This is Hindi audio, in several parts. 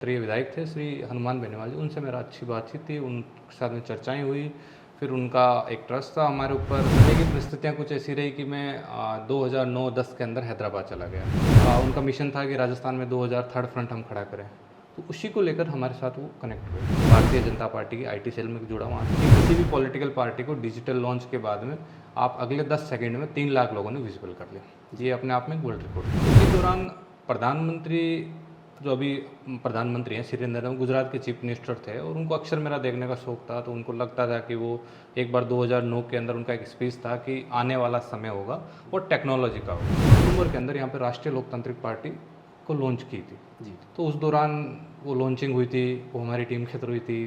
क्षेत्रीय विधायक थे श्री हनुमान बेनीवाल जी, उनसे मेरा अच्छी बातचीत थी, उनके साथ में चर्चाएं हुई। फिर उनका एक ट्रस्ट था हमारे ऊपर। समय की परिस्थितियाँ कुछ ऐसी रही कि मैं 2009-10 के अंदर हैदराबाद चला गया। उनका मिशन था कि राजस्थान में 2000 थर्ड फ्रंट हम खड़ा करें, तो उसी को लेकर हमारे साथ वो कनेक्ट हुए। भारतीय जनता पार्टी की IT सेल में जुड़ा वहाँ से। किसी भी पॉलिटिकल पार्टी को डिजिटल लॉन्च के बाद में आप अगले 10 सेकंड में 3 लाख लोगों ने विजिबल कर लिया। ये अपने आप में एक वर्ल्ड रिकॉर्ड है। उसी दौरान प्रधानमंत्री, जो अभी प्रधानमंत्री हैं श्री नरेंद्र, गुजरात के चीफ मिनिस्टर थे और उनको अक्सर मेरा देखने का शौक था। तो उनको लगता था कि वो एक बार 2009 के अंदर उनका एक स्पीच था कि आने वाला समय होगा वो टेक्नोलॉजी का होगा। अक्टूबर के अंदर यहाँ पे राष्ट्रीय लोकतांत्रिक पार्टी को लॉन्च की थी जी। तो उस दौरान वो लॉन्चिंग हुई थी, वो हमारी टीम के थ्रू हुई थी,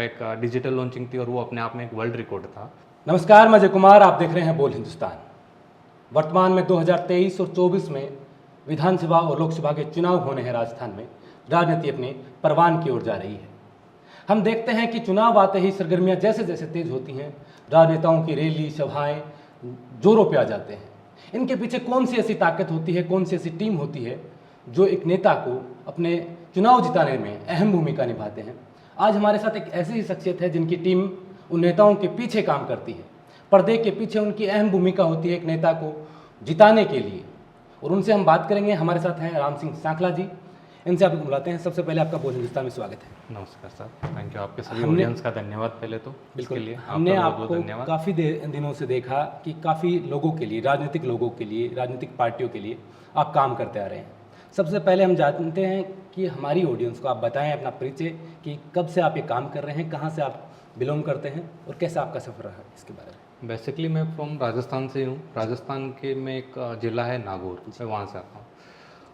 एक डिजिटल लॉन्चिंग थी और वो अपने आप में एक वर्ल्ड रिकॉर्ड था। नमस्कार, मैं अजय कुमार, आप देख रहे हैं बोल हिंदुस्तान। वर्तमान में 2023 और 24 में विधानसभा और लोकसभा के चुनाव होने हैं राजस्थान में। राजनीति अपने परवान की ओर जा रही है। हम देखते हैं कि चुनाव आते ही सरगर्मियां जैसे जैसे तेज होती हैं, राजनेताओं की रैली सभाएं जोरों पे आ जाते हैं। इनके पीछे कौन सी ऐसी ताकत होती है, कौन सी ऐसी टीम होती है जो एक नेता को अपने चुनाव जिताने में अहम भूमिका निभाते हैं। आज हमारे साथ एक ऐसी ही शख्सियत है जिनकी टीम उन नेताओं के पीछे काम करती है। पर्दे के पीछे उनकी अहम भूमिका होती है एक नेता को जिताने के लिए, और उनसे हम बात करेंगे। हमारे साथ हैं राम सिंह सांखला जी, इनसे आप बुलाते हैं। सबसे पहले आपका बोल हिंदुस्तान में स्वागत है। नमस्कार सर, थैंक यू। आपके सभी ऑडियंस का धन्यवाद पहले तो बिल्कुल। लिए हमने आपको काफ़ी दिनों से देखा कि काफ़ी लोगों के लिए, राजनीतिक लोगों के लिए, राजनीतिक पार्टियों के लिए आप काम करते आ रहे हैं। सबसे पहले हम जानते हैं कि हमारी ऑडियंस को आप बताएं अपना परिचय, कि कब से आप ये काम कर रहे हैं, कहाँ से आप बिलोंग करते हैं और कैसा आपका सफ़र रहा है, इसके बारे में। बेसिकली मैं फ्रॉम राजस्थान से हूँ। राजस्थान के में एक ज़िला है नागौर, मैं वहाँ से आता हूँ।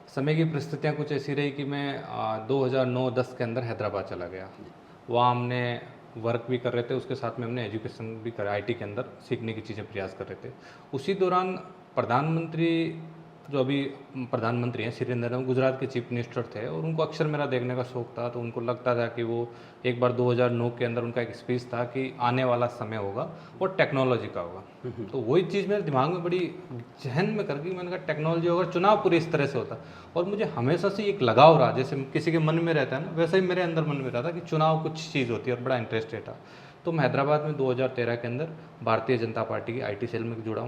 समय की परिस्थितियाँ कुछ ऐसी रही कि मैं 2009-10 के अंदर हैदराबाद चला गया। वहाँ हमने वर्क भी कर रहे थे, उसके साथ में हमने एजुकेशन भी कर IT के अंदर सीखने की चीज़ें प्रयास कर रहे थे। उसी दौरान प्रधानमंत्री, जो अभी प्रधानमंत्री हैं श्री नरेंद्र, गुजरात के चीफ मिनिस्टर थे और उनको अक्सर मेरा देखने का शौक था। तो उनको लगता था कि वो एक बार 2009 के अंदर उनका एक स्पीच था कि आने वाला समय होगा वो टेक्नोलॉजी का होगा। तो वही चीज़ मेरे दिमाग में बड़ी जहन में कर गई। मैंने कहा टेक्नोलॉजी होगा, चुनाव पूरी इस तरह से होता। और मुझे हमेशा से एक लगाव रहा, जैसे किसी के मन में रहता है ना, वैसे ही मेरे अंदर मन में रहा था कि चुनाव कुछ चीज़ होती है और बड़ा इंटरेस्टेड था। तो मैं हैदराबाद में 2013 के अंदर भारतीय जनता पार्टी की IT सेल में जुड़ा।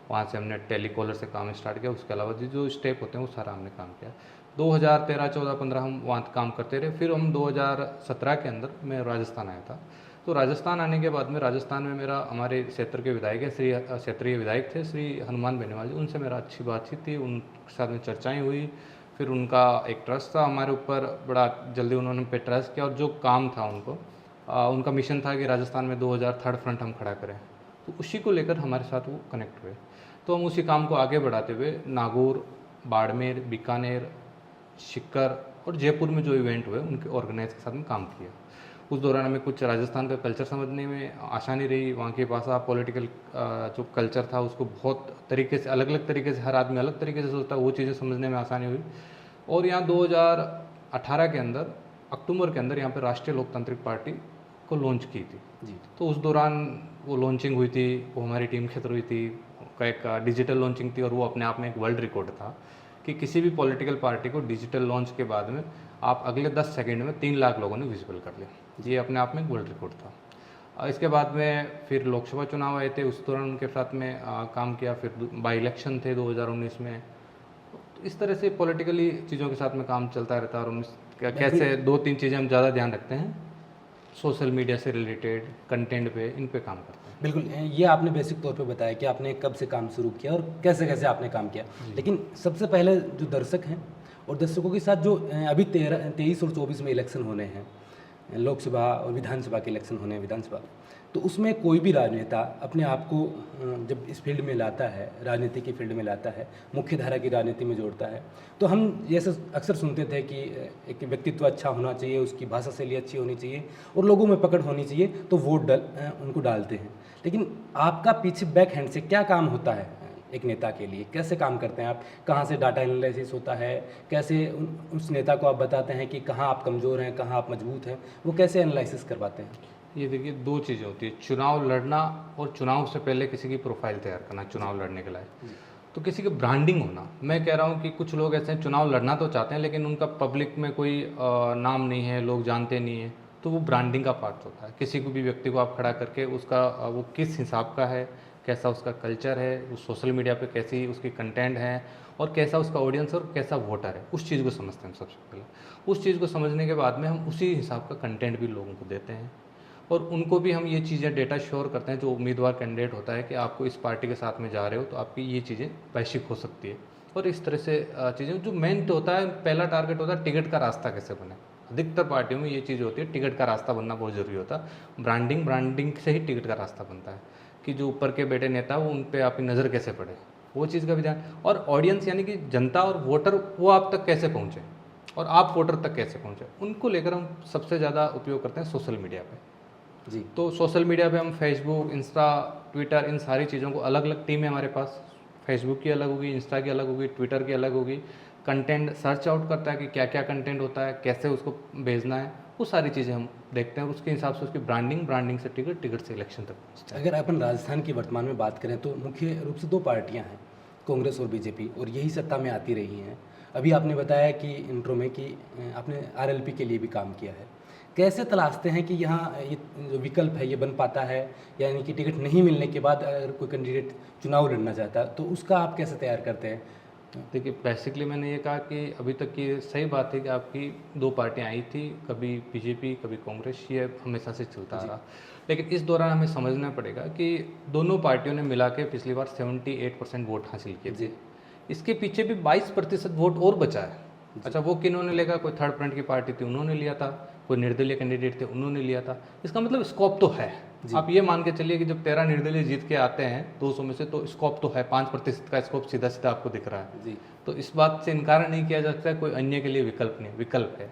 वहाँ से हमने टेलीकॉलर से काम स्टार्ट किया। उसके अलावा जो स्टेप होते हैं वो सारा हमने काम किया। 2013, 14, 15 हम वहाँ काम करते रहे। फिर हम 2017 के अंदर मैं राजस्थान आया था। तो राजस्थान आने के बाद में, राजस्थान में मेरा, हमारे क्षेत्र के विधायक है श्री क्षेत्रीय विधायक थे श्री हनुमान बेनीवाल जी, उनसे मेरा अच्छी बातचीत थी, उनके साथ में चर्चाएँ हुई। फिर उनका एक ट्रस्ट था हमारे ऊपर, बड़ा जल्दी उन्होंने पे ट्रस्ट किया और जो काम था उनको, उनका मिशन था कि राजस्थान में 2000 थर्ड फ्रंट हम खड़ा करें, तो उसी को लेकर हमारे साथ वो कनेक्ट हुए। तो हम उसी काम को आगे बढ़ाते हुए नागौर, बाड़मेर, बीकानेर, सीकर और जयपुर में जो इवेंट हुए उनके ऑर्गेनाइज के साथ में काम किया। उस दौरान हमें कुछ राजस्थान का कल्चर समझने में आसानी रही। वहाँ के भाषा, पॉलिटिकल जो कल्चर था उसको बहुत तरीके से, अलग अलग तरीके से, हर आदमी अलग तरीके से सोचता है, वो चीज़ें समझने में आसानी हुई। और यहाँ 2018 के अंदर, अक्टूबर के अंदर यहाँ पर राष्ट्रीय लोकतांत्रिक पार्टी को लॉन्च की थी जी। तो उस दौरान वो लॉन्चिंग हुई थी, वो हमारी टीम के थ्रू हुई थी, एक डिजिटल लॉन्चिंग थी और वो अपने आप में एक वर्ल्ड रिकॉर्ड था कि किसी भी पॉलिटिकल पार्टी को डिजिटल लॉन्च के बाद में आप अगले 10 सेकंड में 3 लाख लोगों ने विजिबल कर लिया। ये अपने आप में एक वर्ल्ड रिकॉर्ड था। इसके बाद में फिर लोकसभा चुनाव आए थे, उस दौरान उनके साथ में काम किया। फिर बाई इलेक्शन थे 2019 में। तो इस तरह से पॉलिटिकली चीज़ों के साथ में काम चलता रहता है। और कैसे 2-3 चीज़ें हम ज़्यादा ध्यान रखते हैं, सोशल मीडिया से रिलेटेड कंटेंट पे, इन पे काम करते हैं। बिल्कुल, ये आपने बेसिक तौर पे बताया कि आपने कब से काम शुरू किया और कैसे कैसे आपने काम किया। लेकिन सबसे पहले जो दर्शक हैं और दर्शकों के साथ जो अभी 23 और 24 में इलेक्शन होने हैं, लोकसभा और विधानसभा के इलेक्शन होने हैं, विधानसभा, तो उसमें कोई भी राजनेता अपने आप को जब इस फील्ड में लाता है, राजनीति की फील्ड में लाता है, मुख्य धारा की राजनीति में जोड़ता है, तो हम जैसे अक्सर सुनते थे कि एक व्यक्तित्व अच्छा होना चाहिए, उसकी भाषा शैली अच्छी होनी चाहिए और लोगों में पकड़ होनी चाहिए, तो वोट उनको डालते हैं। लेकिन आपका पीछे बैक हैंड से क्या काम होता है एक नेता के लिए, कैसे काम करते हैं आप? कहाँ से डाटा एनालिसिस होता है, कैसे उस नेता को आप बताते हैं कि कहाँ आप कमज़ोर हैं, कहाँ आप मजबूत हैं, वो कैसे एनालिसिस करवाते हैं? ये देखिए, 2 चीज़ें होती है, चुनाव लड़ना और चुनाव से पहले किसी की प्रोफाइल तैयार करना चुनाव लड़ने के लायक। तो किसी की ब्रांडिंग होना, मैं कह रहा हूँ कि कुछ लोग ऐसे हैं चुनाव लड़ना तो चाहते हैं लेकिन उनका पब्लिक में कोई नाम नहीं है, लोग जानते नहीं हैं, तो वो ब्रांडिंग का पार्ट होता है। किसी को भी व्यक्ति को आप खड़ा करके उसका वो किस हिसाब का है, कैसा उसका कल्चर है, वो सोशल मीडिया पे कैसी उसकी कंटेंट है और कैसा उसका ऑडियंस और कैसा वोटर है, उस चीज़ को समझते हैं हम सबसे पहले। उस चीज़ को समझने के बाद में हम उसी हिसाब का कंटेंट भी लोगों को देते हैं और उनको भी हम ये चीज़ें डेटा श्योर करते हैं। जो उम्मीदवार कैंडिडेट होता है कि आपको इस पार्टी के साथ में जा रहे हो तो आपकी ये चीज़ें वैश्विक हो सकती है और इस तरह से चीज़ें। जो मेन तो होता है, पहला टारगेट होता है टिकट का रास्ता कैसे बने। अधिकतर पार्टियों में ये चीज़ होती है, टिकट का रास्ता बनना बहुत ज़रूरी होता है। ब्रांडिंग से ही टिकट का रास्ता बनता है कि जो ऊपर के बेटे नेता वो उन पर आपकी नज़र कैसे पड़े, वो चीज़ का भी ध्यान। और ऑडियंस यानी कि जनता और वोटर वो आप तक कैसे पहुँचे और आप वोटर तक कैसे पहुँचे, उनको लेकर हम सबसे ज़्यादा उपयोग करते हैं सोशल मीडिया पे। जी। तो सोशल मीडिया पे हम फेसबुक, इंस्टा, ट्विटर, इन सारी चीज़ों को, अलग अलग टीम है हमारे पास। फेसबुक की अलग होगी, इंस्टा की अलग होगी, ट्विटर की अलग होगी। कंटेंट सर्च आउट करता है कि क्या क्या कंटेंट होता है, कैसे उसको भेजना है, वो सारी चीज़ें हम देखते हैं और उसके हिसाब से उसकी ब्रांडिंग से टिकट से इलेक्शन तक पहुँचता है। अगर अपन राजस्थान की वर्तमान में बात करें तो मुख्य रूप से 2 पार्टियां हैं, कांग्रेस और बीजेपी, और यही सत्ता में आती रही हैं। अभी आपने बताया कि इंट्रो में कि आपने आरएलपी के लिए भी काम किया है। कैसे तलाशते हैं कि यहाँ ये जो विकल्प है ये बन पाता है, यानी कि टिकट नहीं मिलने के बाद अगर कोई कैंडिडेट चुनाव लड़ना चाहता है तो उसका आप कैसे तैयार करते हैं? देखिए, बेसिकली मैंने ये कहा कि अभी तक की सही बात है कि आपकी 2 पार्टियां आई थी, कभी बीजेपी कभी कांग्रेस, ये हमेशा से चलता आ रहा। लेकिन इस दौरान हमें समझना पड़ेगा कि दोनों पार्टियों ने मिला के पिछली बार 78% वोट हासिल किए थे। इसके पीछे भी 22% वोट और बचा है। अच्छा, वो किन्होंने लेगा? कोई थर्ड फ्रंट की पार्टी थी उन्होंने लिया था, कोई निर्दलीय कैंडिडेट थे उन्होंने लिया था। इसका मतलब स्कोप तो है। आप ये मान के चलिए कि जब 13 निर्दलीय जीत के आते हैं 200 में से, तो स्कोप तो है, 5% का स्कोप सीधा सीधा आपको दिख रहा है। जी। तो इस बात से इनकार नहीं किया जा सकता कोई अन्य के लिए विकल्प नहीं, विकल्प है।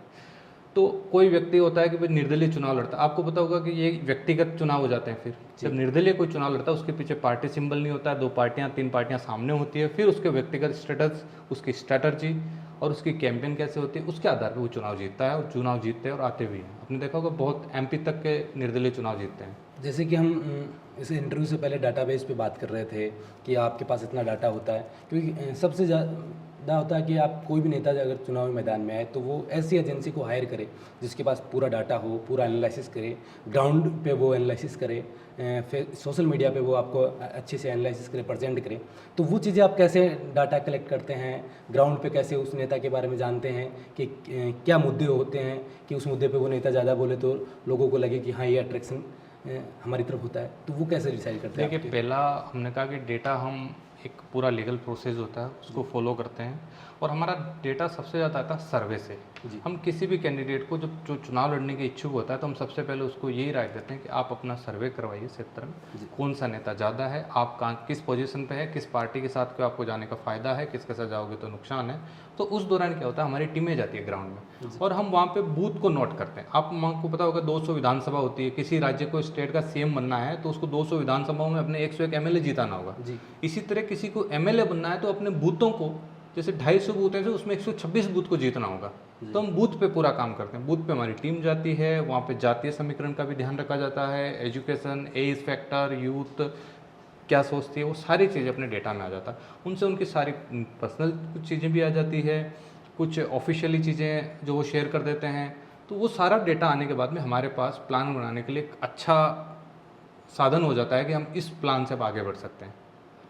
तो कोई व्यक्ति होता है कि भाई निर्दलीय चुनाव लड़ता है, आपको पता होगा कि ये व्यक्तिगत चुनाव हो जाते हैं। फिर जब निर्दलीय कोई चुनाव लड़ता है उसके पीछे पार्टी सिंबल नहीं होता है, 2 पार्टियां 3 पार्टियां सामने होती है, फिर उसके व्यक्तिगत स्टेटस, उसकी स्ट्रैटेजी और उसकी कैंपेन कैसे होती है, उसके आधार पर वो चुनाव जीतता है और चुनाव जीतते हैं और आते भी हैं। आपने देखा होगा बहुत एमपी तक के निर्दलीय चुनाव जीतते हैं। जैसे कि हम इस इंटरव्यू से पहले डाटाबेस पे बात कर रहे थे कि आपके पास इतना डाटा होता है, क्योंकि सबसे ज़्यादा होता है कि आप कोई भी नेता अगर चुनावी मैदान में आए तो वो ऐसी एजेंसी को हायर करे जिसके पास पूरा डाटा हो, पूरा एनालिसिस करे, ग्राउंड पे वो एनालिसिस करे, फिर सोशल मीडिया पे वो आपको अच्छे से एनालिसिस करे, प्रेजेंट करे। तो वो चीज़ें आप कैसे डाटा कलेक्ट करते हैं, ग्राउंड पे कैसे उस नेता के बारे में जानते हैं कि क्या मुद्दे होते हैं कि उस मुद्दे पे वो नेता ज़्यादा बोले तो लोगों को लगे कि हाँ ये अट्रैक्शन हमारी तरफ होता है, तो वो कैसे डिसाइड करते हैं? देखिए, पहला हमने कहा कि डेटा हम एक पूरा लीगल प्रोसेस होता है उसको फॉलो करते हैं और हमारा डेटा सबसे ज़्यादा आता है सर्वे से। हम किसी भी कैंडिडेट को जो चुनाव लड़ने के इच्छुक होता है तो हम सबसे पहले उसको यही राय देते हैं कि आप अपना सर्वे करवाइए क्षेत्र में, कौन सा नेता ज़्यादा है, आप कहाँ किस पोजीशन पे है, किस पार्टी के साथ क्यों आपको जाने का फ़ायदा है, किसके साथ जाओगे तो नुकसान है। तो उस दौरान क्या होता है, हमारी टीमें जाती है ग्राउंड में और हम वहाँ पे बूथ को नोट करते हैं। आपको पता होगा 200 विधानसभा होती है, किसी राज्य को स्टेट का सीएम बनना है तो उसको 200 विधानसभाओं में अपने 101 एमएलए जिताना होगा। इसी तरह किसी को एमएलए बनना है तो अपने बूथों को, जैसे 250 बूथ हैं तो उसमें 126 बूथ को जीतना होगा। तो हम बूथ पे पूरा काम करते हैं, बूथ पे हमारी टीम जाती है, वहाँ पे जातीय समीकरण का भी ध्यान रखा जाता है, एजुकेशन, एज फैक्टर, यूथ क्या सोचती है, वो सारी चीज़ें अपने डेटा में आ जाता है। उनसे उनकी सारी पर्सनल कुछ चीज़ें भी आ जाती है, कुछ ऑफिशियली चीज़ें जो वो शेयर कर देते हैं। तो वो सारा डेटा आने के बाद में हमारे पास प्लान बनाने के लिए एक अच्छा साधन हो जाता है कि हम इस प्लान से अब आगे बढ़ सकते हैं,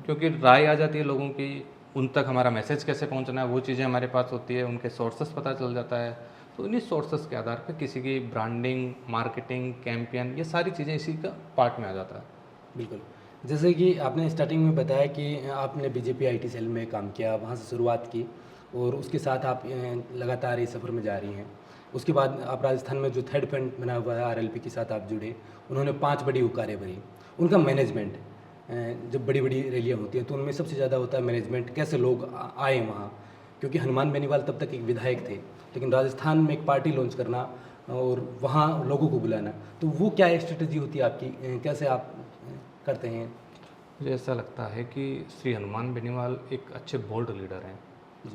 क्योंकि राय आ जाती है लोगों की, उन तक हमारा मैसेज कैसे पहुंचना है वो चीज़ें हमारे पास होती है, उनके सोर्सेस पता चल जाता है। तो इन्हीं सोर्सेस के आधार पर किसी की ब्रांडिंग, मार्केटिंग, कैंपेन, ये सारी चीज़ें इसी का पार्ट में आ जाता है। बिल्कुल। जैसे कि आपने स्टार्टिंग में बताया कि आपने बीजेपी आईटी सेल में काम किया, वहाँ से शुरुआत की और उसके साथ आप लगातार इस सफ़र में जा रही हैं। उसके बाद आप राजस्थान में जो थर्ड फ्रंट बना हुआ है आरएलपी के साथ आप जुड़े, उन्होंने 5 बड़ी उकारें भरी। उनका मैनेजमेंट, जब बड़ी बड़ी रैलियाँ होती हैं तो उनमें सबसे ज़्यादा होता है मैनेजमेंट, कैसे लोग आए वहाँ, क्योंकि हनुमान बेनीवाल तब तक एक विधायक थे, लेकिन राजस्थान में एक पार्टी लॉन्च करना और वहाँ लोगों को बुलाना, तो वो क्या स्ट्रेटजी होती है आपकी, कैसे आप करते हैं? मुझे ऐसा लगता है कि श्री हनुमान बेनीवाल एक अच्छे बोल्ड लीडर हैं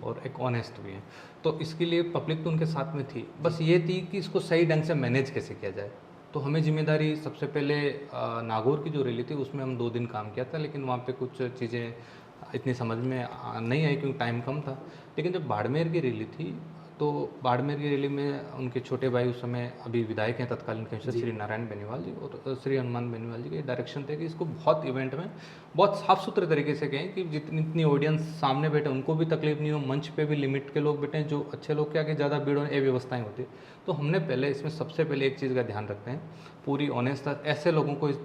और एक ऑनेस्ट भी हैं। तो इसके लिए पब्लिक तो उनके साथ में थी, बस ये थी कि इसको सही ढंग से मैनेज कैसे किया जाए। तो हमें जिम्मेदारी सबसे पहले नागौर की जो रैली थी उसमें हम 2 दिन काम किया था, लेकिन वहाँ पे कुछ चीज़ें इतनी समझ में नहीं आई क्योंकि टाइम कम था। लेकिन जब बाड़मेर की रैली थी तो बाड़मेर की रैली में उनके छोटे भाई उस समय अभी विधायक हैं तत्कालीन कमिश्नर श्री नारायण बेनीवाल जी और श्री हनुमान बेनीवाल जी के डायरेक्शन थे कि इसको बहुत इवेंट में बहुत साफ सुथरे तरीके से कहें कि जितनी इतनी ऑडियंस सामने बैठे उनको भी तकलीफ नहीं हो, मंच पे भी लिमिट के लोग बैठे, जो अच्छे लोग के आगे ज़्यादा भीड़ होने अव्यवस्थाएँ होती। तो हमने पहले इसमें सबसे पहले एक चीज़ का ध्यान रखते हैं, पूरी ऑनेस्ट ऐसे लोगों को इस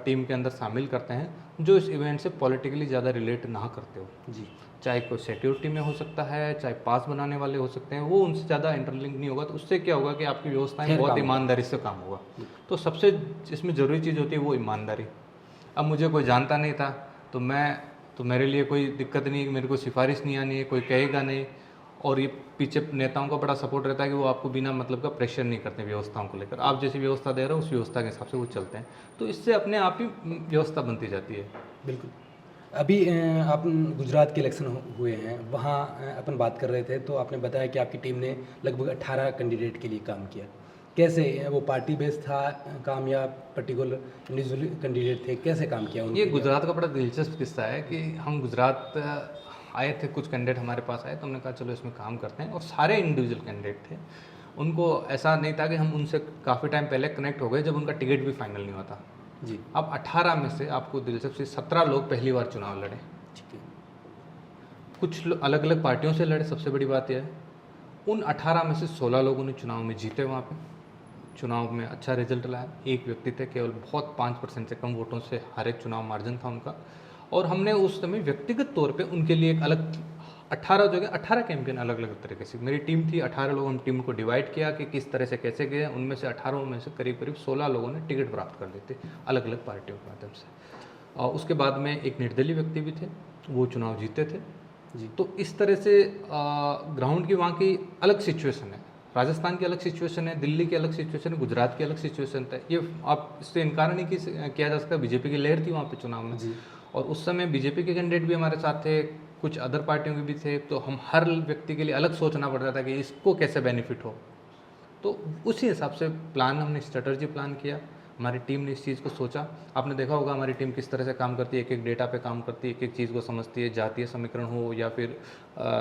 टीम के अंदर शामिल करते हैं जो इस इवेंट से पॉलिटिकली ज़्यादा रिलेट ना करते हो जी। चाहे कोई सिक्योरिटी में हो सकता है, चाहे पास बनाने वाले हो सकते हैं, वो उनसे ज़्यादा इंटरलिंक नहीं होगा। तो उससे क्या होगा कि आपकी व्यवस्थाएं बहुत ईमानदारी से काम होगा। तो सबसे इसमें ज़रूरी चीज़ होती है वो ईमानदारी। अब मुझे कोई जानता नहीं था तो मेरे लिए कोई दिक्कत नहीं, मेरे को सिफारिश नहीं आनी है, कोई कहेगा नहीं। और ये पीछे नेताओं का बड़ा सपोर्ट रहता है कि वो आपको बिना मतलब का प्रेशर नहीं करते व्यवस्थाओं को लेकर। आप जैसी व्यवस्था दे रहे हो उस व्यवस्था के हिसाब से वो चलते हैं। तो इससे अपने आप ही व्यवस्था बनती जाती है। बिल्कुल। अभी आप गुजरात के इलेक्शन हुए हैं, वहाँ अपन बात कर रहे थे तो आपने बताया कि आपकी टीम ने लगभग 18 कैंडिडेट के लिए काम किया। कैसे वो पार्टी बेस्ड था काम या पर्टिकुलर इंडिविजुअल कैंडिडेट थे, कैसे काम किया उन्होंने? ये गुजरात का बड़ा दिलचस्प किस्सा है कि हम गुजरात आए थे, कुछ कैंडिडेट हमारे पास आए तो हमने कहा चलो इसमें काम करते हैं। और सारे इंडिविजुअल कैंडिडेट थे, उनको ऐसा नहीं था कि हम उनसे काफ़ी टाइम पहले कनेक्ट हो गए जब उनका टिकट भी फाइनल नहीं हुआ था जी। अब 18 में से आपको दिलचस्प 17 लोग पहली बार चुनाव लड़े। ठीक है। कुछ अलग अलग पार्टियों से लड़े। सबसे बड़ी बात यह है उन 18 में से 16 लोगों ने चुनाव में जीते, वहाँ पे चुनाव में अच्छा रिजल्ट लाया। एक व्यक्ति थे केवल बहुत 5% से कम वोटों से हर एक चुनाव मार्जिन था उनका। और हमने उस समय व्यक्तिगत तौर पे उनके लिए एक अलग 18 जगह 18 कैंपेन अलग अलग तरीके से, मेरी टीम थी 18 लोग, हम टीम को डिवाइड किया कि किस तरह से कैसे गए। उनमें से 18 में से करीब करीब 16 लोगों ने टिकट प्राप्त कर लिए थे अलग अलग पार्टियों के माध्यम से। और उसके बाद में एक निर्दलीय व्यक्ति भी थे, वो चुनाव जीते थे जी। तो इस तरह से ग्राउंड की वहाँ की अलग सिचुएशन है, राजस्थान की अलग सिचुएशन है, दिल्ली की अलग सिचुएशन है, गुजरात की अलग सिचुएशन है। ये आप इससे इनकार नहीं किया जा सकता। बीजेपी की लहर थी वहाँ पे चुनाव में जी। और उस समय बीजेपी के कैंडिडेट भी हमारे साथ थे, कुछ अदर पार्टियों के भी थे। तो हम हर व्यक्ति के लिए अलग सोचना पड़ता था कि इसको कैसे बेनिफिट हो। तो उसी हिसाब से प्लान हमने स्ट्रेटजी प्लान किया, हमारी टीम ने इस चीज़ को सोचा। आपने देखा होगा हमारी टीम किस तरह से काम करती है, एक एक डेटा पे काम करती है, एक एक चीज़ को समझती है, जातीय समीकरण हो या फिर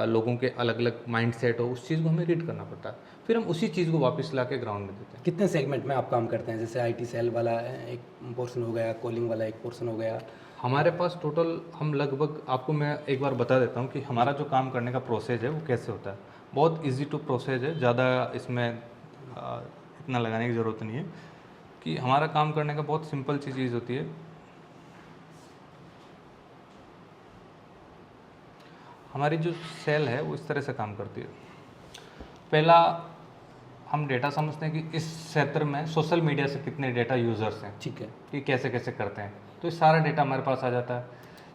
लोगों के अलग अलग माइंडसेट हो, उस चीज़ को हमें रीड करना पड़ता है। फिर हम उसी चीज़ को वापस ला के ग्राउंड में देते हैं। कितने सेगमेंट में आप काम करते हैं? जैसे IT सेल वाला एक पोर्शन हो गया, कॉलिंग वाला एक पोर्शन हो गया। हमारे पास टोटल हम लगभग, आपको मैं एक बार बता देता हूँ कि हमारा जो काम करने का प्रोसेस है वो कैसे होता है। बहुत इजी टू प्रोसेस है, ज़्यादा इसमें इतना लगाने की ज़रूरत नहीं है। कि हमारा काम करने का बहुत सिंपल सी चीज़ होती है। हमारी जो सेल है वो इस तरह से काम करती है। पहला हम डेटा समझते हैं कि इस क्षेत्र में सोशल मीडिया से कितने डेटा यूज़र्स हैं, ठीक है। कि कैसे कैसे करते हैं, तो ये सारा डेटा हमारे पास आ जाता है।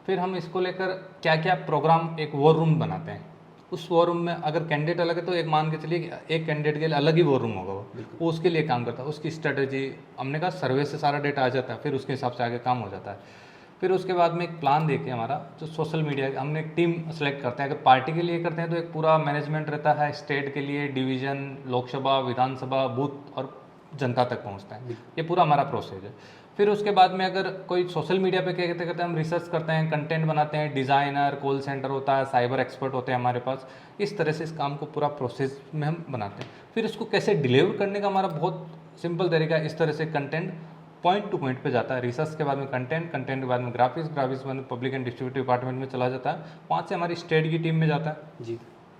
फिर हम इसको लेकर क्या क्या प्रोग्राम, एक वॉर रूम बनाते हैं। उस वॉर रूम में अगर कैंडिडेट अलग है तो एक मान के चलिए कि एक कैंडिडेट के लिए अलग ही वॉर रूम होगा, वो उसके लिए काम करता है। उसकी स्ट्रेटजी, हमने कहा सर्वे से सारा डेटा आ जाता है, फिर उसके हिसाब से आगे काम हो जाता है। फिर उसके बाद में एक प्लान देके हमारा जो सोशल मीडिया, हमने एक टीम सेलेक्ट करते हैं। अगर पार्टी के लिए करते हैं तो एक पूरा मैनेजमेंट रहता है, स्टेट के लिए डिवीज़न, लोकसभा, विधानसभा, बूथ और जनता तक पहुंचता है। ये पूरा हमारा प्रोसेस है। फिर उसके बाद में अगर कोई सोशल मीडिया पे क्या कहते हैं, हम रिसर्च करते हैं, कंटेंट बनाते हैं, डिज़ाइनर, कॉल सेंटर होता है, साइबर एक्सपर्ट होते हैं हमारे पास। इस तरह से इस काम को पूरा प्रोसेस में हम बनाते हैं। फिर इसको कैसे डिलीवर करने का हमारा बहुत सिंपल तरीका है। इस तरह से कंटेंट पॉइंट टू पॉइंट पे जाता है। रिसर्च के बाद में कंटेंट, कंटेंट के बाद में ग्राफिक्स, ग्राफिक्स के बाद में पब्लिक एंड डिस्ट्रीब्यूटिव डिपार्टमेंट में चला जाता है। 5 से हमारी स्टेट की टीम में जाता है जी।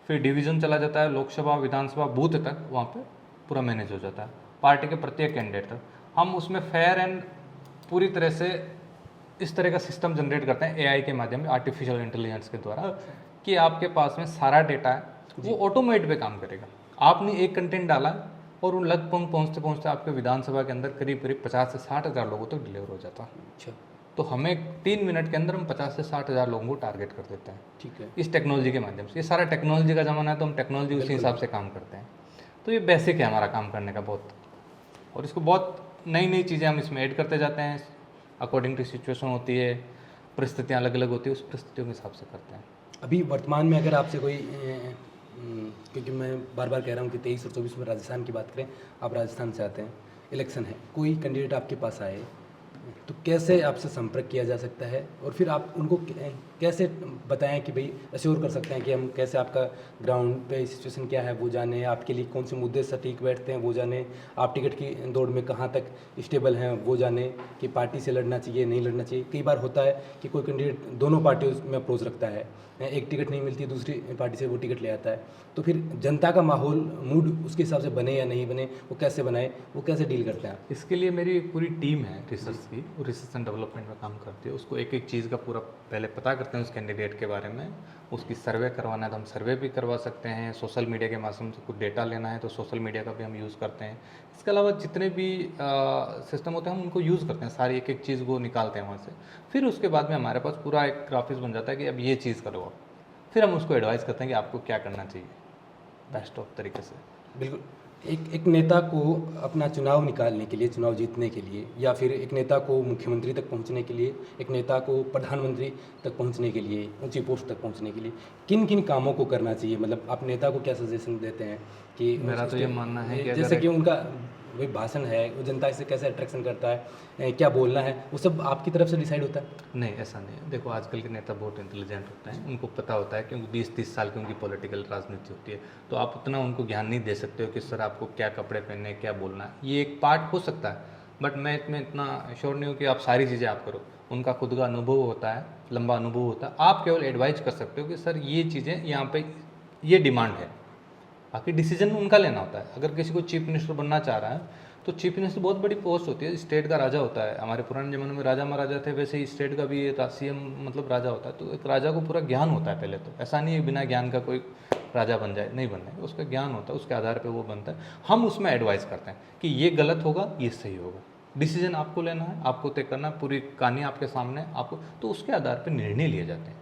फिर डिवीज़न चला जाता है, लोकसभा, विधानसभा, बूथ तक वहाँ पे पूरा मैनेज हो जाता है, पार्टी के प्रत्येक कैंडिडेट तक। हम उसमें फेयर एंड पूरी तरह से इस तरह का सिस्टम जनरेट करते हैं AI के माध्यम में, आर्टिफिशियल इंटेलिजेंस के द्वारा, कि आपके पास में सारा डेटा है वो ऑटोमेट पे काम करेगा। आपने एक कंटेंट डाला और वो लगभग पहुँचते पहुँचते आपके विधानसभा के अंदर करीब करीब 50 से 60 हज़ार लोगों तक डिलीवर हो जाता है। अच्छा। तो हमें 3 मिनट के अंदर हम 50 से 60 हज़ार लोगों को टारगेट कर देते हैं, ठीक है। इस टेक्नोलॉजी के माध्यम से। ये सारा टेक्नोलॉजी का ज़माना है तो हम टेक्नोलॉजी उसी हिसाब से काम करते हैं। तो ये बेसिक है हमारा काम करने का बहुत, और इसको बहुत नई नई चीज़ें हम इसमें ऐड करते जाते हैं। अकॉर्डिंग टू सिचुएशन होती है, परिस्थितियाँ अलग अलग होती है, उस परिस्थितियों के हिसाब से करते हैं। अभी वर्तमान में अगर आपसे कोई क्योंकि मैं बार बार कह रहा हूँ कि 23 और 24 में राजस्थान की बात करें, आप राजस्थान से आते हैं, इलेक्शन है, कोई कैंडिडेट आपके पास आए तो कैसे आपसे संपर्क किया जा सकता है और फिर आप उनको कैसे बताएं कि भाई अश्योर कर सकते हैं कि हम कैसे आपका ग्राउंड पे सिचुएशन क्या है वो जाने, आपके लिए कौन से मुद्दे सटीक बैठते हैं वो जाने, आप टिकट की दौड़ में कहाँ तक स्टेबल हैं वो जाने, कि पार्टी से लड़ना चाहिए नहीं लड़ना चाहिए। कई बार होता है कि कोई कैंडिडेट दोनों पार्टियों में अप्रोच रखता है, एक टिकट नहीं मिलती दूसरी पार्टी से वो टिकट ले आता है, तो फिर जनता का माहौल मूड उसके हिसाब से बने या नहीं बने, वो कैसे बनाए, वो कैसे डील करते हैं आप? इसके लिए मेरी एक पूरी टीम है रिसर्च की, वो रिसर्च एंड डेवलपमेंट में काम करती है। उसको एक एक चीज़ का पूरा पहले पता करते हैं उस कैंडिडेट के बारे में, उसकी सर्वे करवाना है तो हम सर्वे भी करवा सकते हैं, सोशल मीडिया के माध्यम से कुछ डेटा लेना है तो सोशल मीडिया का भी हम यूज़ करते हैं। इसके अलावा जितने भी सिस्टम होते हैं हम उनको यूज़ करते हैं, सारी एक एक चीज़ को निकालते हैं वहाँ से। फिर उसके बाद में हमारे पास पूरा एक ग्राफिक्स बन जाता है कि अब ये चीज़ करो आप। फिर हम उसको एडवाइस करते हैं कि आपको क्या करना चाहिए बेस्ट ऑफ तरीके से। बिल्कुल। एक नेता को अपना चुनाव निकालने के लिए, चुनाव जीतने के लिए, या फिर एक नेता को मुख्यमंत्री तक पहुंचने के लिए, एक नेता को प्रधानमंत्री तक पहुंचने के लिए, ऊंची पोस्ट तक पहुंचने के लिए किन किन कामों को करना चाहिए? मतलब आप नेता को क्या सजेशन देते हैं कि मेरा तो ये मानना है कि जैसे कि उनका वही भाषण है, वो जनता से कैसे अट्रैक्शन करता है, क्या बोलना है, वो सब आपकी तरफ से डिसाइड होता है? नहीं, ऐसा नहीं है। देखो आजकल के नेता बहुत इंटेलिजेंट होते हैं, उनको पता होता है क्योंकि 20-30 साल की उनकी पॉलिटिकल राजनीति होती है, तो आप उतना उनको ज्ञान नहीं दे सकते हो कि सर आपको क्या कपड़े पहनने, क्या बोलना है। ये एक पार्ट हो सकता है, बट मैं इसमें इतना श्योर नहीं हूँ कि आप सारी चीज़ें आप करो। उनका खुद का अनुभव होता है, लंबा अनुभव होता है, आप केवल एडवाइज कर सकते हो कि सर ये चीज़ें यहाँ पे ये डिमांड है, बाकी डिसीजन उनका लेना होता है। अगर किसी को चीफ मिनिस्टर बनना चाह रहा है तो चीफ मिनिस्टर बहुत बड़ी पोस्ट होती है, स्टेट का राजा होता है। हमारे पुराने ज़माने में राजा महाराजा थे, वैसे ही स्टेट का भी सीएम मतलब राजा होता है। तो एक राजा को पूरा ज्ञान होता है पहले, तो ऐसा नहीं है बिना ज्ञान का कोई राजा बन जाए, नहीं बनना है, उसका ज्ञान होता है, उसके आधार पर वो बनता है। हम उसमें एडवाइस करते हैं कि ये गलत होगा, ये सही होगा, डिसीजन आपको लेना है, आपको तय करना है, पूरी कहानी आपके सामने है, आपको तो उसके आधार पर निर्णय लिए जाते हैं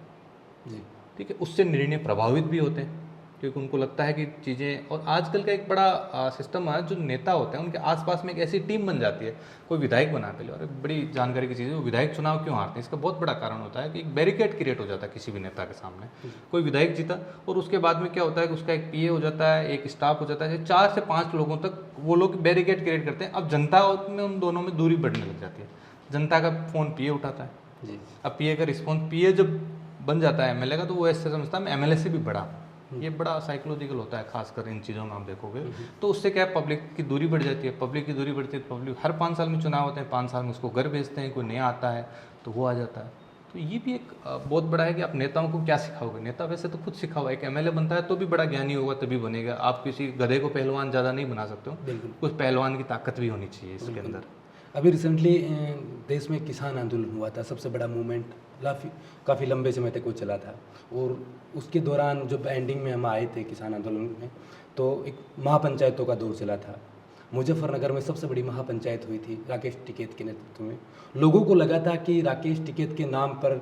जी। ठीक है। उससे निर्णय प्रभावित भी होते हैं क्योंकि उनको लगता है कि चीज़ें, और आजकल का एक बड़ा सिस्टम है, जो नेता होते हैं उनके आसपास में एक ऐसी टीम बन जाती है। कोई विधायक बना पहले, और बड़ी जानकारी की चीज़ है, वो विधायक चुनाव क्यों हारते हैं, इसका बहुत बड़ा कारण होता है कि एक बैरिकेड क्रिएट हो जाता है किसी भी नेता के सामने। कोई विधायक जीता और उसके बाद में क्या होता है कि उसका एक पीए हो जाता है, एक स्टाफ हो जाता है, 4 से 5 लोगों तक वो लोग बैरिकेड क्रिएट करते हैं। अब जनता में उन दोनों में दूरी बढ़ने लग जाती है। जनता का फ़ोन पीए उठाता है जी। अब पीए का रिस्पॉन्स, पीए जब बन जाता है एमएलए का, तो वो ऐसे समझता है मैं एमएलए से भी बड़ा। ये बड़ा साइकोलॉजिकल होता है, खासकर इन चीज़ों में आप देखोगे। तो उससे क्या है, पब्लिक की दूरी बढ़ जाती है। पब्लिक की दूरी बढ़ती है, पब्लिक हर 5 साल में चुनाव होते हैं, 5 साल में उसको घर भेजते हैं, कोई नया आता है तो वो आ जाता है। तो ये भी एक बहुत बड़ा है कि आप नेताओं को क्या सिखाओगे। नेता वैसे तो खुद सिखा हुआ है, एक एमएलए बनता है तो भी बड़ा ज्ञानी होगा तभी बनेगा। आप किसी गधे को पहलवान ज़्यादा नहीं बना सकते हो, बिल्कुल। कुछ पहलवान की ताकत भी होनी चाहिए इसके अंदर। अभी रिसेंटली देश में किसान आंदोलन हुआ था, सबसे बड़ा मूवमेंट काफ़ी लंबे समय तक वो चला था, और उसके दौरान जब एंडिंग में हम आए थे किसान आंदोलन में, तो एक महापंचायतों का दौर चला था। मुजफ्फरनगर में सबसे बड़ी महापंचायत हुई थी राकेश टिकैत के नेतृत्व में। लोगों को लगा था कि राकेश टिकैत के नाम पर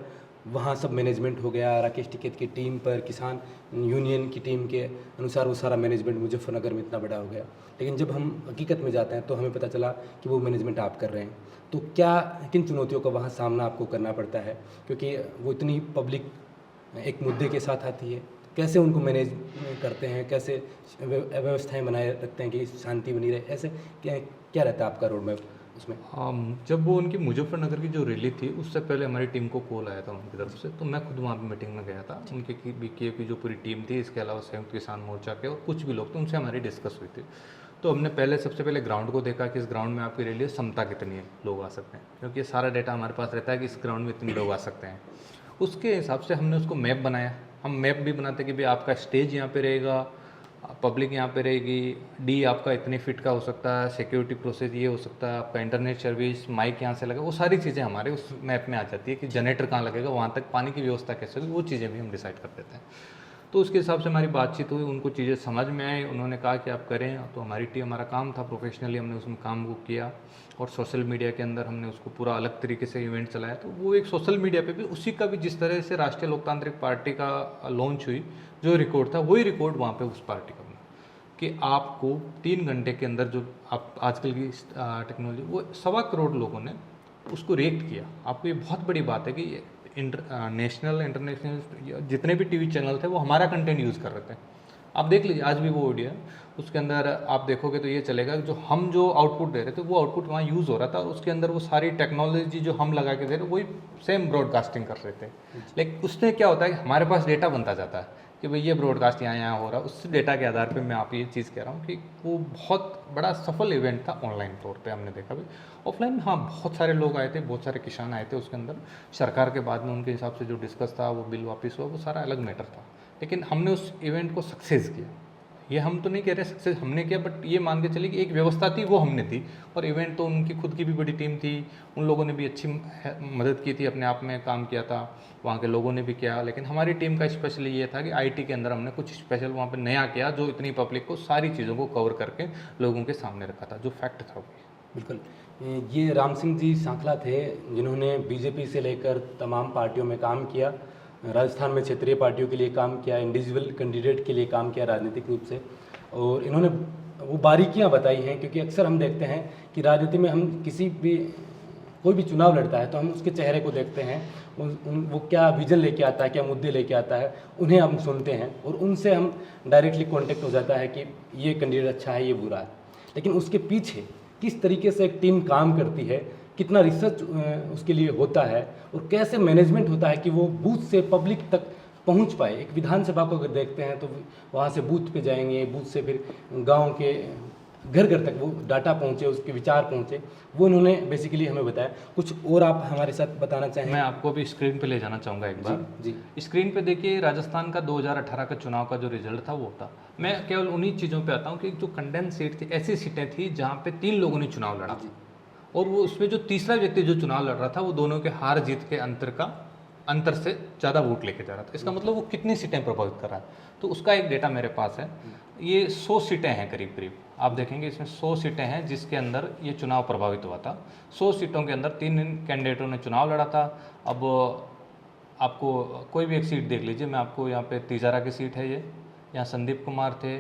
वहाँ सब मैनेजमेंट हो गया, राकेश टिकैत की टीम पर, किसान यूनियन की टीम के अनुसार वो सारा मैनेजमेंट मुजफ्फरनगर में इतना बड़ा हो गया। लेकिन जब हम हकीकत में जाते हैं तो हमें पता चला कि वो मैनेजमेंट आप कर रहे हैं। तो क्या किन चुनौतियों का वहाँ सामना आपको करना पड़ता है, क्योंकि वो इतनी पब्लिक एक मुद्दे के साथ आती है, कैसे उनको मैनेज करते हैं, कैसे व्यवस्थाएँ बनाए रखते हैं कि शांति बनी रहे, ऐसे क्या रहता है आपका रोड मैप उसमें? जब वो उनकी मुजफ्फरनगर की जो रैली थी उससे पहले हमारी टीम को कॉल आया था उनकी तरफ से, तो मैं खुद वहाँ पे मीटिंग में गया था। उनके की बीकेए की जो पूरी टीम थी, इसके अलावा संयुक्त किसान मोर्चा के और कुछ भी लोग थे, उनसे हमारी डिस्कस हुई थी। तो हमने सबसे पहले ग्राउंड को देखा कि इस ग्राउंड में आपकी रैली क्षमता कितनी है, लोग आ सकते हैं, क्योंकि ये सारा डेटा हमारे पास रहता है कि इस ग्राउंड में इतने लोग आ सकते हैं। उसके हिसाब से हमने उसको मैप बनाया। हम मैप भी बनाते कि भाई आपका स्टेज यहाँ पे रहेगा, पब्लिक यहाँ पे रहेगी, डी आपका इतने फीट का हो सकता है, सिक्योरिटी प्रोसेस ये हो सकता है, आपका इंटरनेट सर्विस, माइक यहाँ से लगेगा, वो सारी चीज़ें हमारे उस मैप में आ जाती है कि जनरेटर कहाँ लगेगा, वहाँ तक पानी की व्यवस्था कैसे होगी, वो चीज़ें भी हम डिसाइड कर देते हैं। तो उसके हिसाब से हमारी बातचीत हुई, उनको चीज़ें समझ में आई, उन्होंने कहा कि आप करें। तो हमारी टीम, हमारा काम था प्रोफेशनली, हमने उसमें काम को किया और सोशल मीडिया के अंदर हमने उसको पूरा अलग तरीके से इवेंट चलाया। तो वो एक सोशल मीडिया पे भी उसी का भी, जिस तरह से राष्ट्रीय लोकतांत्रिक पार्टी का लॉन्च हुई, जो रिकॉर्ड था वही रिकॉर्ड वहाँ पे उस पार्टी का बना कि आपको 3 घंटे के अंदर, जो आप आजकल की टेक्नोलॉजी, वो 1.25 करोड़ लोगों ने उसको रिएक्ट किया। आपको ये बहुत बड़ी बात है कि नेशनल इंटरनेशनल जितने भी टीवी चैनल थे वो हमारा कंटेंट यूज़ कर रहे थे। आप देख लीजिए आज भी वो वीडियो है, उसके अंदर आप देखोगे तो ये चलेगा कि जो आउटपुट दे रहे थे वो आउटपुट वहाँ यूज़ हो रहा था और उसके अंदर वो सारी टेक्नोलॉजी जो हम लगा के दे रहे वही सेम ब्रॉडकास्टिंग कर रहे थे। लेकिन उससे क्या होता है कि हमारे पास डेटा बनता जाता है कि भाई ये ब्रॉडकास्ट यहाँ हो रहा है, उस डेटा के आधार पे मैं आप ये चीज़ कह रहा हूँ कि वो बहुत बड़ा सफल इवेंट था ऑनलाइन तौर पे हमने देखा भी। ऑफलाइन हाँ बहुत सारे लोग आए थे, बहुत सारे किसान आए थे, उसके अंदर सरकार के बाद में उनके हिसाब से जो डिस्कस था वो बिल वापस हुआ, वो सारा अलग मैटर था। लेकिन हमने उस इवेंट को सक्सेस किया, ये हम तो नहीं कह रहे सक्सेस हमने किया, बट ये मान के चलिए कि एक व्यवस्था थी वो हमने दी, और इवेंट तो उनकी खुद की भी बड़ी टीम थी, उन लोगों ने भी अच्छी मदद की थी, अपने आप में काम किया था, वहाँ के लोगों ने भी किया। लेकिन हमारी टीम का स्पेशली ये था कि आईटी के अंदर हमने कुछ स्पेशल वहाँ पे नया किया जो इतनी पब्लिक को सारी चीज़ों को कवर करके लोगों के सामने रखा था, जो फैक्ट था वो। बिल्कुल। ये राम सिंह जी सांखला थे जिन्होंने बीजेपी से लेकर तमाम पार्टियों में काम किया, राजस्थान में क्षेत्रीय पार्टियों के लिए काम किया, इंडिविजुअल कैंडिडेट के लिए काम किया राजनीतिक रूप से, और इन्होंने वो बारीकियां बताई हैं। क्योंकि अक्सर हम देखते हैं कि राजनीति में हम कोई भी चुनाव लड़ता है तो हम उसके चेहरे को देखते हैं, वो क्या विजन लेके आता है, क्या मुद्दे लेके आता है, उन्हें हम सुनते हैं और उनसे हम डायरेक्टली कांटेक्ट हो जाता है कि ये कैंडिडेट अच्छा है, ये बुरा है। लेकिन उसके पीछे किस तरीके से एक टीम काम करती है, कितना रिसर्च उसके लिए होता है और कैसे मैनेजमेंट होता है कि वो बूथ से पब्लिक तक पहुंच पाए। एक विधानसभा को अगर देखते हैं तो वहाँ से बूथ पे जाएंगे, बूथ से फिर गांव के घर घर तक वो डाटा पहुँचे, उसके विचार पहुँचे, वो उन्होंने बेसिकली हमें बताया। कुछ और आप हमारे साथ बताना चाहें? मैं आपको भी स्क्रीन पे ले जाना चाहूँगा एक बार। जी स्क्रीन पे देखिए राजस्थान का 2018 का चुनाव का जो रिजल्ट था वो था। मैं केवल उन्हीं चीज़ों पे आता हूँ कि जो कंडेंस सीट थी, ऐसी सीटें थी जहाँ पे 3 लोगों ने चुनाव लड़ा, और वो उसमें जो तीसरा व्यक्ति जो चुनाव लड़ रहा था वो दोनों के हार जीत के अंतर से ज़्यादा वोट लेके जा रहा था। इसका मतलब वो कितनी सीटें प्रभावित कर रहा है, तो उसका एक डेटा मेरे पास है। ये 100 सीटें हैं करीब करीब, आप देखेंगे इसमें 100 सीटें हैं जिसके अंदर ये चुनाव प्रभावित हुआ था। 100 सीटों के अंदर 3 कैंडिडेटों ने चुनाव लड़ा था। अब आपको कोई भी एक सीट देख लीजिए, मैं आपको यहाँ पे तिजारा की सीट है, ये यहाँ संदीप कुमार थे,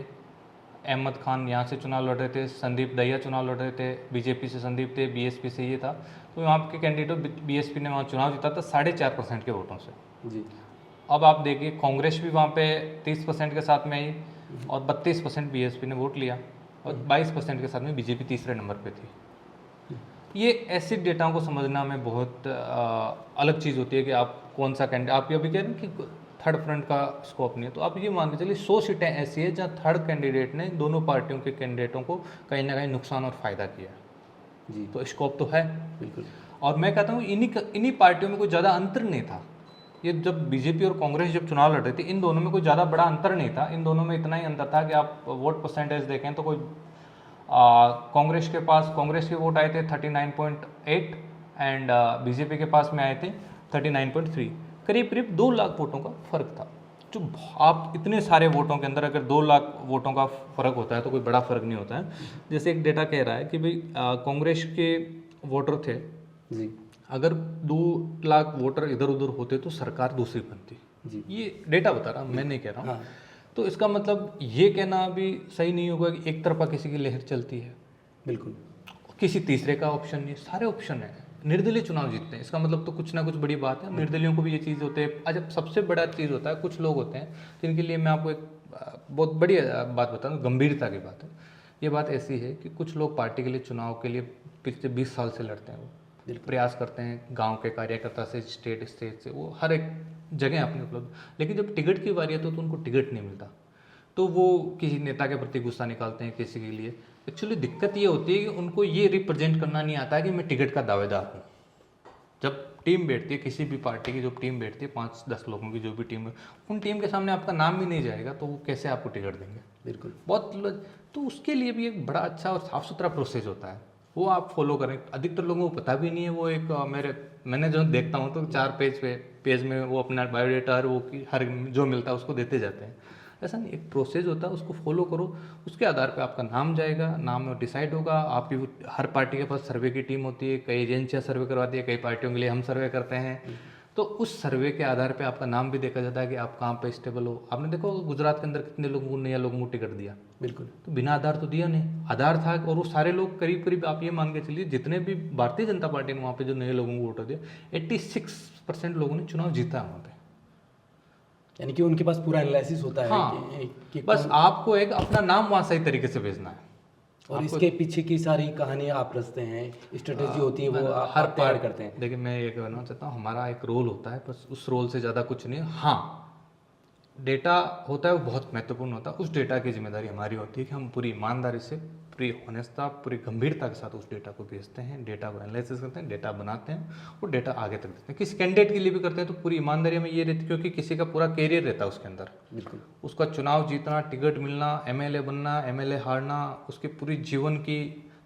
अहमद खान यहाँ से चुनाव लड़ रहे थे, संदीप दहिया चुनाव लड़ रहे थे, बीजेपी से संदीप थे, बीएसपी से ये था। तो वहाँ के कैंडिडेट बीएसपी ने वहाँ चुनाव जीता था 4.5% के वोटों से। जी। अब आप देखिए कांग्रेस भी वहाँ पे 30% के साथ में आई और 32% बीएसपी ने वोट लिया, और 22% के साथ में बीजेपी तीसरे नंबर पे थी। ये ऐसे डेटाओं को समझना में बहुत अलग चीज़ होती है कि आप कौन सा कैंडिडेट, आप ये भी कह रहे हैं कि थर्ड फ्रंट का स्कोप नहीं है, तो आप ये मान के चलिए 100 सीटें ऐसी है जहाँ थर्ड कैंडिडेट ने दोनों पार्टियों के कैंडिडेटों को कहीं ना कहीं नुकसान और फ़ायदा किया जी। तो स्कोप तो है बिल्कुल। और मैं कहता हूँ इन्हीं पार्टियों में कोई ज़्यादा अंतर नहीं था। ये जब बीजेपी और कांग्रेस जब चुनाव लड़ रही थी, इन दोनों में कोई ज़्यादा बड़ा अंतर नहीं था। इन दोनों में इतना ही अंतर था कि आप वोट परसेंटेज देखें तो कोई कांग्रेस के वोट आए थे 39.8 एंड बीजेपी के पास में आए थे 39.3, करीब 2 लाख वोटों का फ़र्क था। जो आप इतने सारे वोटों के अंदर अगर 2 लाख वोटों का फ़र्क होता है तो कोई बड़ा फ़र्क नहीं होता है। जैसे एक डेटा कह रहा है कि भाई कांग्रेस के वोटर थे जी। अगर 2 लाख वोटर इधर उधर होते तो सरकार दूसरी बनती जी। ये डेटा बता रहा, मैं नहीं कह रहा हूँ। हाँ। तो इसका मतलब ये कहना भी सही नहीं होगा कि एक तरफा किसी की लहर चलती है, बिल्कुल। किसी तीसरे का ऑप्शन नहीं, सारे ऑप्शन है। निर्दलीय चुनाव जीतते हैं, इसका मतलब तो कुछ ना कुछ बड़ी बात है। निर्दलियों को भी ये चीज़ होते हैं। अच्छा, सबसे बड़ा चीज़ होता है कुछ लोग होते हैं जिनके लिए मैं आपको एक बहुत बड़ी बात बता दूँ, गंभीरता की बात है। ये बात ऐसी है कि कुछ लोग पार्टी के लिए चुनाव के लिए पिछले 20 साल से लड़ते हैं, वो प्रयास करते हैं गांव के कार्यकर्ता से स्टेट से, वो हर एक जगह अपने उपलब्ध, लेकिन जब टिकट की बारी आती है तो उनको टिकट नहीं मिलता, तो वो किसी नेता के प्रति गुस्सा निकालते हैं किसी के लिए। एक्चुअली दिक्कत ये होती है कि उनको ये रिप्रेजेंट करना नहीं आता है कि मैं टिकट का दावेदार हूँ। जब टीम बैठती है किसी भी पार्टी की, जो टीम बैठती है 5-10 लोगों की जो भी टीम है, उन टीम के सामने आपका नाम भी नहीं जाएगा तो वो कैसे आपको टिकट देंगे? बिल्कुल। तो उसके लिए भी एक बड़ा अच्छा और साफ सुथरा प्रोसेस होता है, वो आप फॉलो करें। अधिकतर लोगों को पता भी नहीं है। वो एक मैंने जो देखता हूँ तो 4 पेज में वो अपना बायोडेटा हर जो मिलता है उसको देते जाते हैं। ऐसा नहीं, एक प्रोसेस होता है, उसको फॉलो करो, उसके आधार पे आपका नाम जाएगा, नाम में डिसाइड होगा। आपकी हर पार्टी के पास सर्वे की टीम होती है, कई एजेंसियाँ सर्वे करवाती है, कई पार्टियों के लिए हम सर्वे करते हैं। तो उस सर्वे के आधार पे आपका नाम भी देखा जाता है कि आप कहाँ पे स्टेबल हो। आपने देखो गुजरात के अंदर कितने लोगों को नया लोगों को टिकट दिया, बिल्कुल। तो बिना आधार तो दिया नहीं, आधार था। और वो सारे लोग करीब आप ये मान के चलिए जितने भी भारतीय जनता पार्टी ने वहाँ पे जो नए लोगों को वोट दिया, 86% लोगों ने चुनाव जीता वहाँ पे। यानी कि उनके पास पूरा एनालिसिस होता है हाँ, कि बस आपको एक अपना नाम वहाँ सही तरीके से भेजना है। और इसके पीछे की सारी कहानियाँ आप रचते हैं, स्ट्रेटेजी होती है वो हर आप तैयार पार्ट करते हैं। देखिए, मैं ये कहना चाहता हूँ, हमारा एक रोल होता है, बस उस रोल से ज़्यादा कुछ नहीं। हाँ, डेटा होता है वो बहुत महत्वपूर्ण होता है, उस डेटा की जिम्मेदारी हमारी होती है कि हम पूरी ईमानदारी से, पूरी ऑनेस्टता, पूरी गंभीरता के साथ उस डेटा को भेजते हैं, डेटा को एनालिसिस करते हैं, डेटा बनाते हैं और डेटा आगे तक देते हैं। किसी कैंडिडेट के लिए भी करते हैं तो पूरी ईमानदारी में ये रहती है, क्योंकि किसी का पूरा कैरियर रहता है उसके अंदर। बिल्कुल। उसका चुनाव जीतना, टिकट मिलना, एमएलए बनना, एमएलए हारना, उसके पूरी जीवन की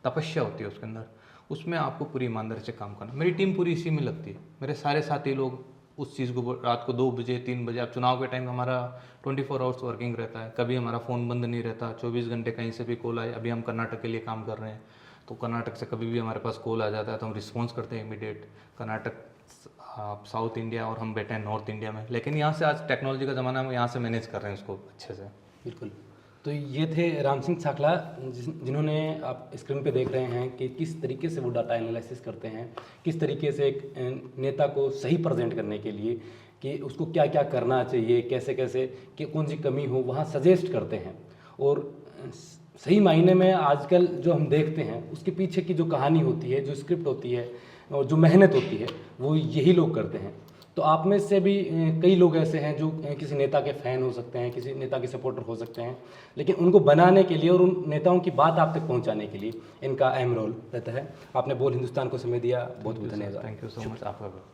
तपस्या होती है उसके अंदर। उसमें आपको पूरी ईमानदारी से काम करना। मेरी टीम पूरी इसी में लगती है। मेरे सारे साथी लोग उस चीज़ को रात को 2 बजे 3 बजे, अब चुनाव के टाइम हमारा 24 आवर्स वर्किंग रहता है, कभी हमारा फ़ोन बंद नहीं रहता, 24 घंटे कहीं से भी कॉल आए। अभी हम कर्नाटक के लिए काम कर रहे हैं तो कर्नाटक से कभी भी हमारे पास कॉल आ जाता है तो हम रिस्पॉन्स करते हैं इमीडिएट। कर्नाटक, साउथ इंडिया और हम बैठे हैं नॉर्थ इंडिया में, लेकिन यहाँ से आज टेक्नोलॉजी का ज़माना है, हम यहाँ से मैनेज कर रहे हैं उसको अच्छे से। बिल्कुल। तो ये थे राम सिंह छाकला, जिन्होंने आप स्क्रीन पे देख रहे हैं कि किस तरीके से वो डाटा एनालिसिस करते हैं, किस तरीके से एक नेता को सही प्रेजेंट करने के लिए कि उसको क्या क्या करना चाहिए, कैसे कैसे कि कौन सी कमी हो वहाँ सजेस्ट करते हैं। और सही मायने में आजकल जो हम देखते हैं उसके पीछे की जो कहानी होती है, जो स्क्रिप्ट होती है और जो मेहनत होती है, वो यही लोग करते हैं। तो आप में से भी कई लोग ऐसे हैं जो किसी नेता के फ़ैन हो सकते हैं, किसी नेता के सपोर्टर हो सकते हैं, लेकिन उनको बनाने के लिए और उन नेताओं की बात आप तक पहुंचाने के लिए इनका अहम रोल रहता है। आपने बोल हिंदुस्तान को समय दिया, बहुत बहुत धन्यवाद। थैंक यू सो मच आपका।